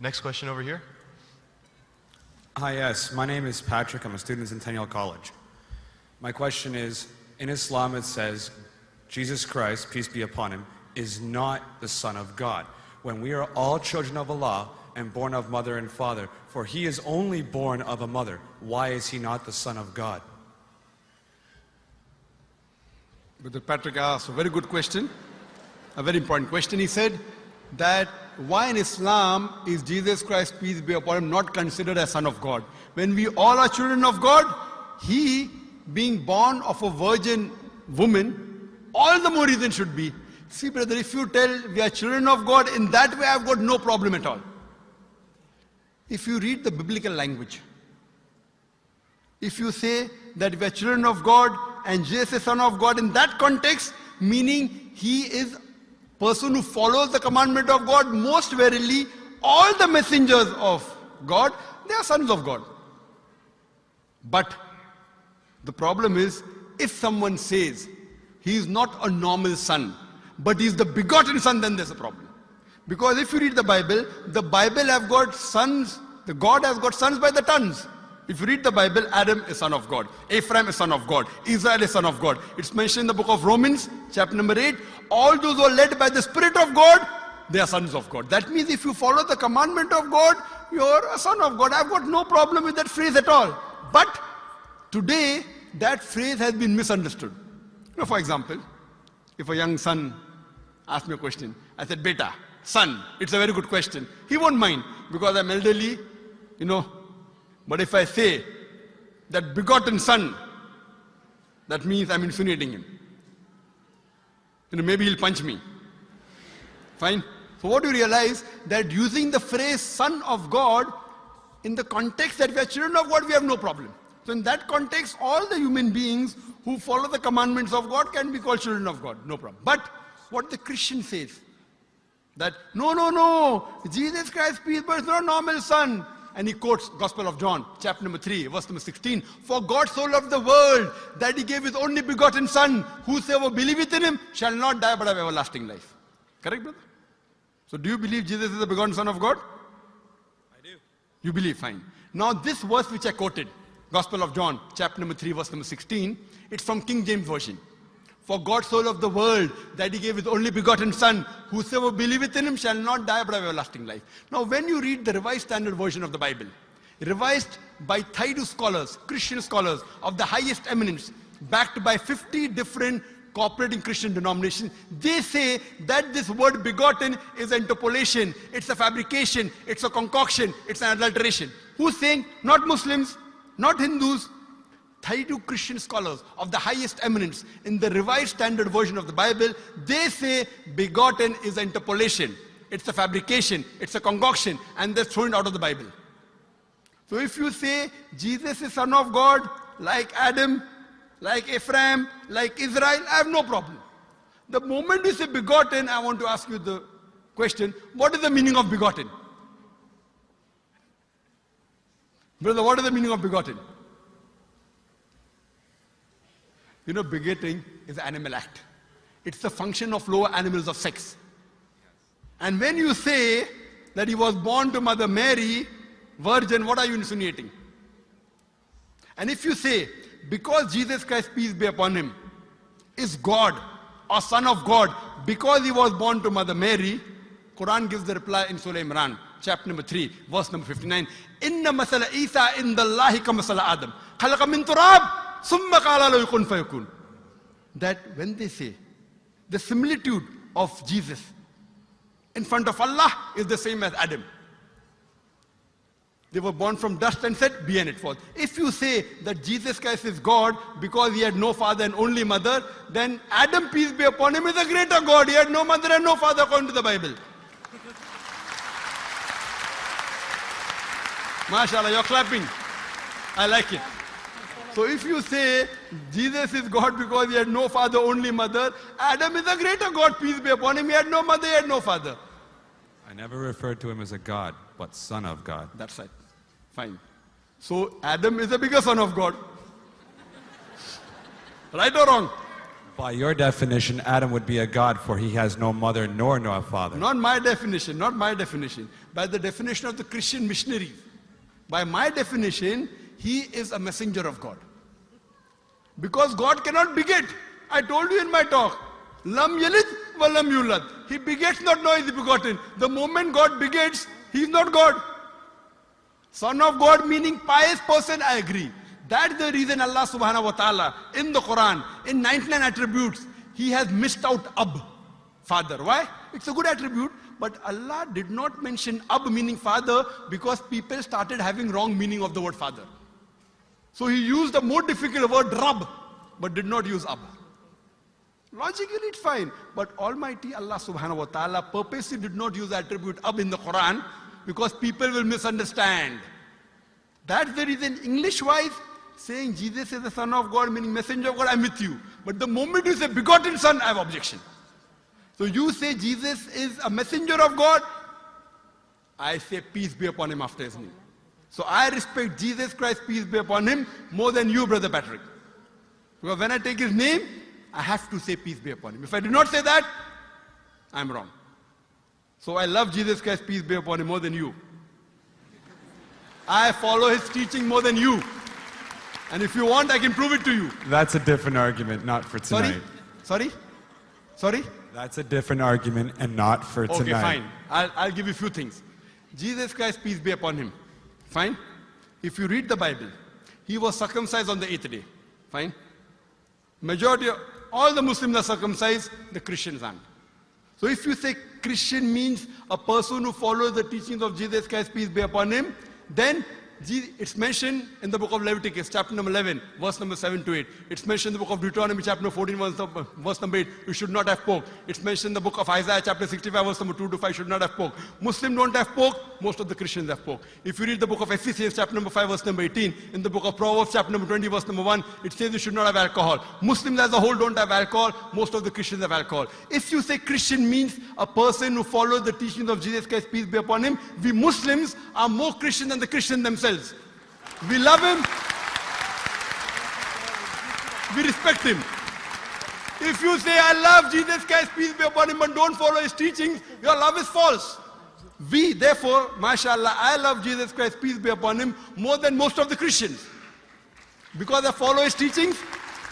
Next question over here. Hi, yes. My name is Patrick. I'm a student at Centennial College. My question is, in Islam it says, Jesus Christ, peace be upon him, is not the Son of God. When we are all children of Allah and born of mother and father, for he is only born of a mother, why is he not the Son of God? Brother Patrick asked a very good question, a very important question. He said that why in Islam is Jesus Christ, peace be upon him, not considered as Son of God? When we all are children of God, he being born of a virgin woman, all the more reason should be. See brother, if you tell we are children of God, in that way I've got no problem at all. If you read the biblical language, if you say that we are children of God and Jesus is Son of God, in that context, meaning he is person who follows the commandment of God, most verily all the messengers of God, they are sons of God. But the problem is, if someone says he is not a normal son, but he is the begotten son, then there's a problem. Because if you read the Bible have got sons, the God has got sons by the tons. If you read the Bible, Adam is son of God, Ephraim is son of God, Israel is son of God. It's mentioned in the book of Romans, chapter number 8, all those who are led by the Spirit of God, they are sons of God. That means if you follow the commandment of God, you're a son of God. I've got no problem with that phrase at all. But today, that phrase has been misunderstood. You know, for example, if a young son asks me a question, I said, Beta, son, it's a very good question. He won't mind because I'm elderly, you know. But if I say that begotten son, that means I'm insinuating him. You know, maybe he'll punch me. Fine. So what do you realize? That using the phrase son of God, in the context that we are children of God, we have no problem. So in that context, all the human beings who follow the commandments of God can be called children of God. No problem. But what the Christian says, that no, Jesus Christ, peace, but it's not a normal son. And he quotes Gospel of John, chapter number 3, verse number 16. For God so loved the world that he gave his only begotten son. Whosoever believeth in him shall not die but have everlasting life. Correct, brother? So do you believe Jesus is the begotten son of God? I do. You believe, fine. Now this verse which I quoted, Gospel of John, chapter number 3, verse number 16, it's from King James Version. For God so loved the world that he gave his only begotten son. Whosoever believeth in him shall not die but have everlasting life. Now when you read the Revised Standard Version of the Bible, revised by Thaidu scholars, Christian scholars of the highest eminence, backed by 50 different cooperating Christian denominations, they say that this word begotten is an interpolation, it's a fabrication, it's a concoction, it's an adulteration. Who's saying? Not Muslims, not Hindus. Thaidu Christian scholars of the highest eminence in the Revised Standard Version of the Bible, they say begotten is an interpolation, it's a fabrication, it's a concoction, and they're thrown out of the Bible. So if you say Jesus is Son of God, like Adam, like Ephraim, like Israel, I have no problem. The moment you say begotten, I want to ask you the question, what is the meaning of begotten? Brother, what is the meaning of begotten? You know, begetting is an animal act. It's the function of lower animals of sex. And when you say that he was born to Mother Mary, virgin, what are you insinuating? And if you say, because Jesus Christ, peace be upon him, is God or Son of God, because he was born to Mother Mary, Quran gives the reply in Surah Imran, chapter number 3, verse number 59. Inna masala Isa indallahi ka masala Adam. Khalaqa min turab. That when they say the similitude of Jesus in front of Allah is the same as Adam. They were born from dust and said, be and it was. If you say that Jesus Christ is God because he had no father and only mother, then Adam, peace be upon him, is a greater God. He had no mother and no father according to the Bible. MashaAllah, you're clapping. I like it. So if you say Jesus is God because he had no father, only mother, Adam is a greater God, peace be upon him. He had no mother, he had no father. I never referred to him as a God, but Son of God. That's right. Fine. So Adam is a bigger son of God. Right or wrong? By your definition, Adam would be a god, for he has no mother nor no father. Not my definition, not my definition. By the definition of the Christian missionaries. By my definition, he is a messenger of God. Because God cannot beget. I told you in my talk. Lam yalid wa lam yulad. He begets not, nor is he begotten. The moment God begets, he is not God. Son of God meaning pious person, I agree. That's the reason Allah subhanahu wa ta'ala in the Quran, in 99 attributes, he has missed out Ab, father. Why? It's a good attribute, but Allah did not mention Ab meaning father because people started having wrong meaning of the word father. So he used the more difficult word Rab, but did not use Ab. Logically it's fine, but Almighty Allah subhanahu wa ta'ala purposely did not use the attribute Ab in the Quran because people will misunderstand. That's the reason English-wise, saying Jesus is the Son of God, meaning messenger of God, I'm with you. But the moment you say begotten Son, I have objection. So you say Jesus is a messenger of God, I say peace be upon him after his name. So I respect Jesus Christ, peace be upon him, more than you, Brother Patrick. Because when I take his name, I have to say peace be upon him. If I do not say that, I'm wrong. So I love Jesus Christ, peace be upon him, more than you. I follow his teaching more than you. And if you want, I can prove it to you. That's a different argument, not for tonight. Sorry? That's a different argument and not for tonight. Okay, fine. I'll give you a few things. Jesus Christ, peace be upon him. Fine? If you read the Bible, he was circumcised on the 8th day. Fine? Majority of all the Muslims are circumcised, the Christians aren't. So if you say Christian means a person who follows the teachings of Jesus Christ, peace be upon him, then it's mentioned in the book of Leviticus, chapter number 11, verse number 7 to 8. It's mentioned in the book of Deuteronomy, chapter number 14, verse number 8, you should not have pork. It's mentioned in the book of Isaiah, chapter 65, verse number 2 to 5, should not have pork. Muslims don't have pork, most of the Christians have pork. If you read the book of Ephesians, chapter number 5, verse number 18, in the book of Proverbs, chapter number 20, verse number 1, it says you should not have alcohol. Muslims as a whole don't have alcohol, most of the Christians have alcohol. If you say Christian means a person who follows the teachings of Jesus Christ, peace be upon him, we Muslims are more Christian than the Christians themselves. We love him. We respect him. If you say, I love Jesus Christ, peace be upon him, but don't follow his teachings, your love is false. We, therefore, mashallah, I love Jesus Christ, peace be upon him, more than most of the Christians. Because I follow his teachings,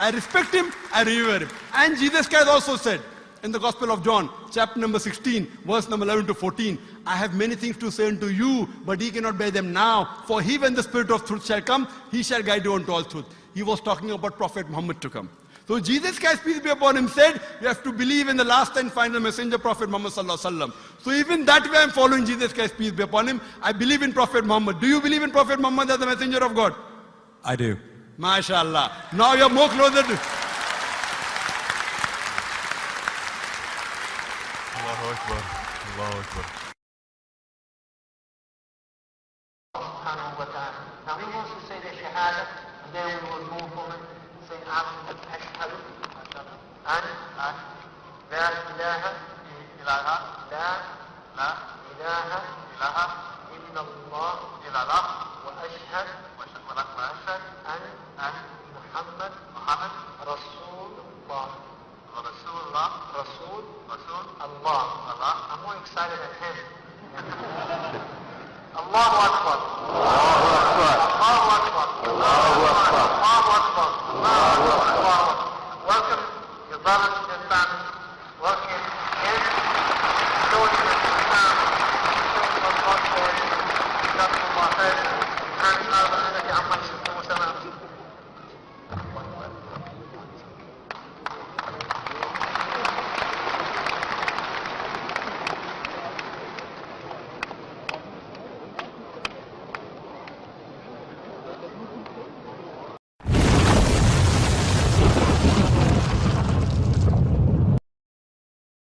I respect him, I revere him. And Jesus Christ also said, in the Gospel of John, chapter number 16, verse number 11 to 14, I have many things to say unto you, but ye cannot bear them now. For he, when the Spirit of truth shall come, he shall guide you unto all truth. He was talking about Prophet Muhammad to come. So Jesus Christ, peace be upon him, said, you have to believe in the last and final messenger, Prophet Muhammad sallallahu alaihi wasallam. So even that way I'm following Jesus Christ, peace be upon him. I believe in Prophet Muhammad. Do you believe in Prophet Muhammad as the messenger of God? I do. MashaAllah. Now you're more closer to... Allahu Akbar. Allahu Akbar. Subhanahu wa ta'ala. Now he wants to say the Shahada, and then we will move on saying Ashhadu an la ilaha illallah, la ilaha illallah, wa ashhadu